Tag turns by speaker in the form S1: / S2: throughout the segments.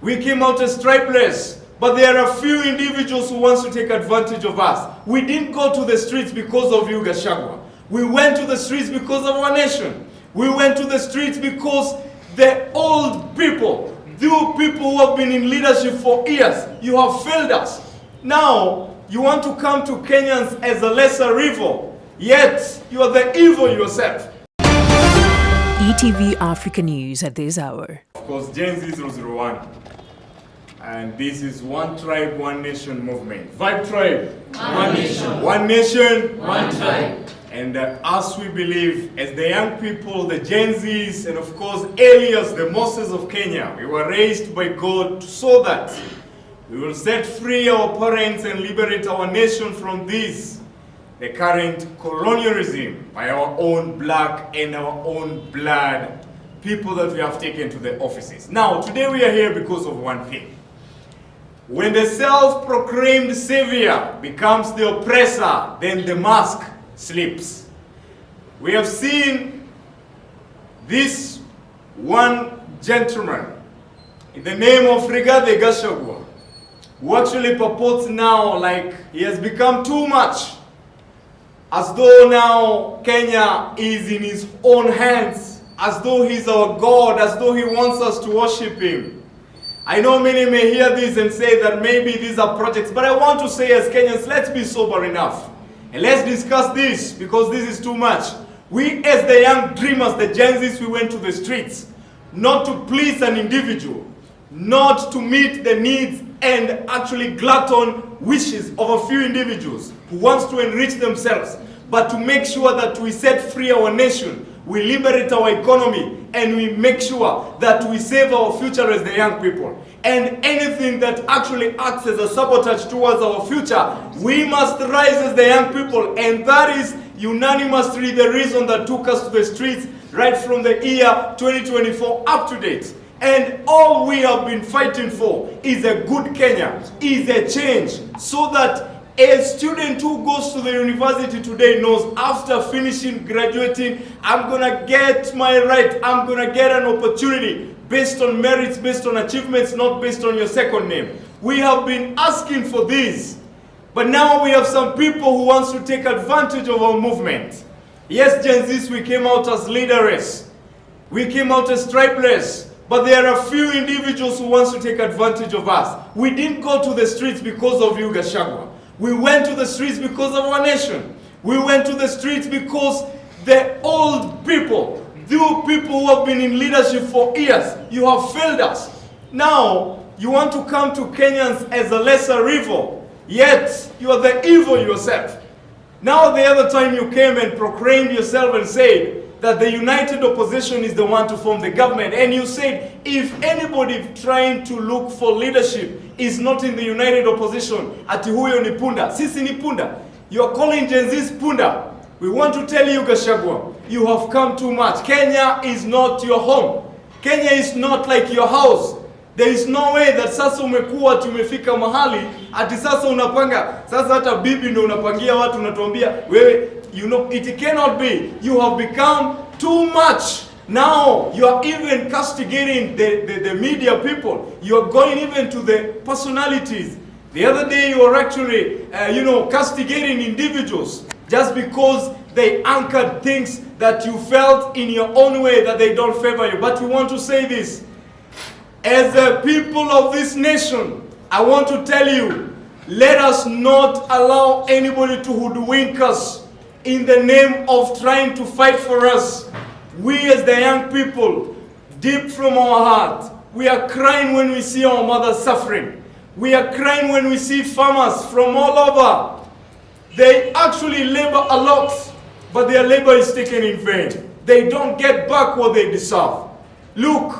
S1: We came out as tribeless, but there are a few individuals who wants to take advantage of us. We didn't go to the streets because of you, GACHAGUA. We went to the streets because of our nation. We went to the streets because the old people, the people who have been in leadership for years, you have failed us. Now, you want to come to Kenyans as a lesser evil, yet you are the evil yourself.
S2: ETV Africa News at this hour.
S1: Of course, Gen Z 001. And this is One Tribe, One Nation movement. Vibe Tribe.
S3: One Nation.
S1: One Nation.
S3: One Tribe.
S1: And as we believe, as the young people, the Gen Zs, and of course, Elias, the Moses of Kenya, we were raised by God so that we will set free our parents and liberate our nation from this, the current colonial regime, by our own black and our own blood people that we have taken to the offices. Now, today we are here because of one thing. When the self-proclaimed savior becomes the oppressor, then the mask slips. We have seen this one gentleman in the name of GACHAGUA, who actually purports now like he has become too much, as though now Kenya is in his own hands, as though he's our God, as though he wants us to worship him. I know many may hear this and say that maybe these are projects, but I want to say as Kenyans, let's be sober enough. And let's discuss this, because this is too much. We as the young dreamers, the Gen Zs, we went to the streets, not to please an individual, not to meet the needs and actually glutton wishes of a few individuals who wants to enrich themselves, but to make sure that we set free our nation, we liberate our economy, and we make sure that we save our future as the young people. And anything that actually acts as a sabotage towards our future, we must rise as the young people. And that is unanimously the reason that took us to the streets right from the year 2024 up to date. And all we have been fighting for is a good Kenya, is a change, so that a student who goes to the university today knows after finishing graduating, I'm gonna get my right, I'm gonna get an opportunity based on merits, based on achievements, not based on your second name. We have been asking for this, but now we have some people who wants to take advantage of our movement. Yes, Gen Zs, we came out as leaderless, we came out as tribeless, but there are a few individuals who wants to take advantage of us. We didn't go to the streets because of you, GACHAGUA. We went to the streets because of our nation. We went to the streets because the old people, the people who have been in leadership for years, you have failed us. Now, you want to come to Kenyans as a lesser evil, yet you are the evil yourself. Now, the other time you came and proclaimed yourself and said that the united opposition is the one to form the government, and you said if anybody trying to look for leadership is not in the united opposition, ati huyo ni punda. Sisi ni punda. You are calling Gen Z's punda. We want to tell you, GACHAGUA, you have come too much. Kenya is not your home. Kenya is not like your house. There is no way that sasa umekuwa tumefika mahali ati sasa unapanga, sasa hata bibi ndio unapangia watu unatuambia wewe, you know, it cannot be. You have become too much. Now you are even castigating the media people. You are going even to the personalities. The other day you were actually, castigating individuals just because they anchored things that you felt in your own way that they don't favor you. But we want to say this. As the people of this nation, I want to tell you, let us not allow anybody to hoodwink us in the name of trying to fight for us. We as the young people, deep from our heart, we are crying when we see our mothers suffering. We are crying when we see farmers from all over. They actually labor a lot, but their labor is taken in vain. They don't get back what they deserve. Look,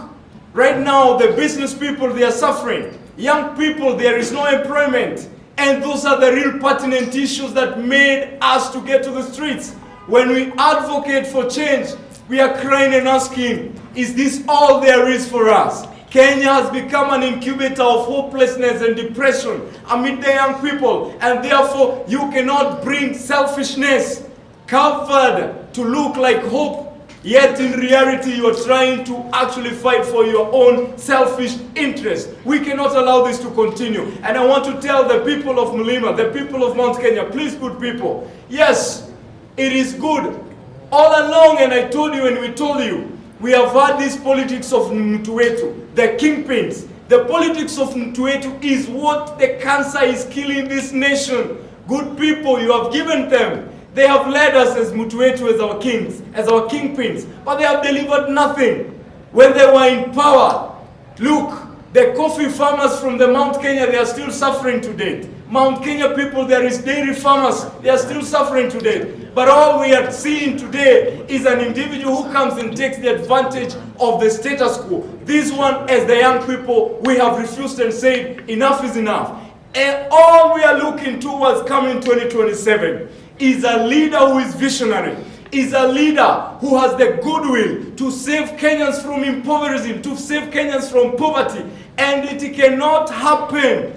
S1: right now the business people, they are suffering. Young people, there is no employment. And those are the real pertinent issues that made us to get to the streets. When we advocate for change, we are crying and asking, is this all there is for us? Kenya has become an incubator of hopelessness and depression amid the young people, and therefore you cannot bring selfishness covered to look like hope. Yet in reality, you are trying to actually fight for your own selfish interest. We cannot allow this to continue. And I want to tell the people of Mulima, the people of Mount Kenya, please, good people, yes, it is good. All along, and I told you and we told you, we have had this politics of Mtuetu, the kingpins. The politics of Mtuetu is what the cancer is killing this nation. Good people, you have given them. They have led us as Mtuetu, as our kings, as our kingpins, but they have delivered nothing. When they were in power, look, the coffee farmers from the Mount Kenya, they are still suffering today. Mount Kenya people, there is dairy farmers, they are still suffering today. But all we are seeing today is an individual who comes and takes the advantage of the status quo. This one, as the young people, we have refused and said enough is enough. And all we are looking towards coming 2027 is a leader who is visionary, is a leader who has the goodwill to save Kenyans from impoverishment, to save Kenyans from poverty. And it cannot happen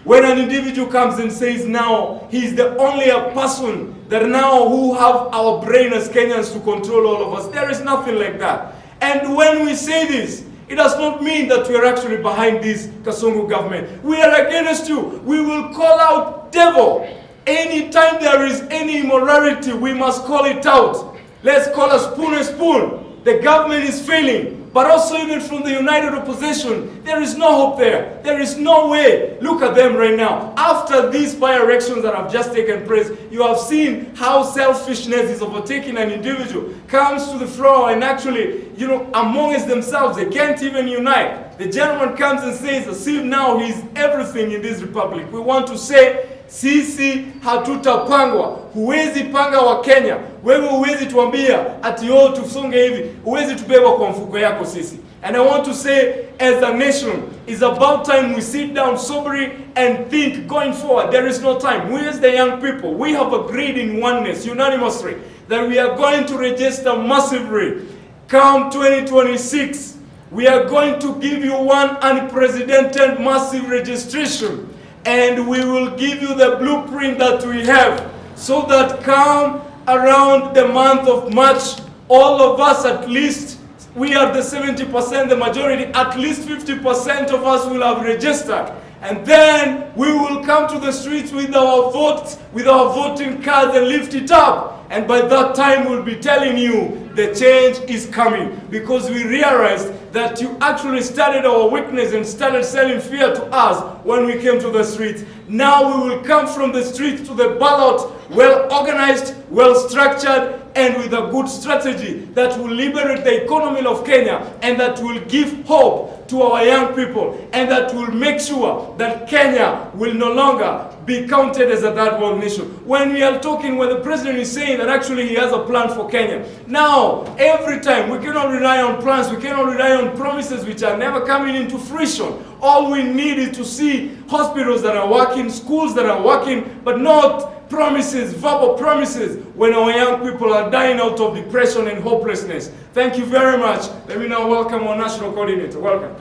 S1: when an individual comes and says now he is the only person that now who have our brain as Kenyans to control all of us. There is nothing like that. And when we say this, it does not mean that we are actually behind this Kasongo government. We are against you. We will call out devil. Anytime there is any immorality, we must call it out. Let's call a spoon. The government is failing. But also even from the united opposition, there is no hope there. There is no way. Look at them right now. After these by-elections that have just taken place, you have seen how selfishness is overtaking an individual, comes to the floor and actually, amongst themselves, they can't even unite. The gentleman comes and says, as if now he's everything in this republic. We want to say, sisi hatutapangwa, huwezi panga wa Kenya. Wewe huwezi tuambia ati tusonge hivi, huwezi tubeba kwa mfuko yako sisi. And I want to say, as a nation, it's about time we sit down soberly and think going forward. There is no time. We as the young people, we have agreed in oneness, unanimously, that we are going to register massively. Come 2026, we are going to give you one unprecedented massive registration. And we will give you the blueprint that we have, so that come around the month of March, all of us, at least, we are the 70%, the majority, at least 50% of us will have registered. And then we will come to the streets with our votes, with our voting cards, and lift it up. And by that time, we'll be telling you the change is coming, because we realized that you actually started our weakness and started selling fear to us when we came to the streets. Now we will come from the streets to the ballot, well organized, well structured, and with a good strategy that will liberate the economy of Kenya, and that will give hope to our young people, and that will make sure that Kenya will no longer be counted as a third world nation. When we are talking, when the president is saying that actually he has a plan for Kenya. Now, every time, we cannot rely on plans, we cannot rely on promises which are never coming into fruition. All we need is to see hospitals that are working, schools that are working, but not promises, verbal promises, when our young people are dying out of depression and hopelessness. Thank you very much. Let me now welcome our national coordinator. Welcome.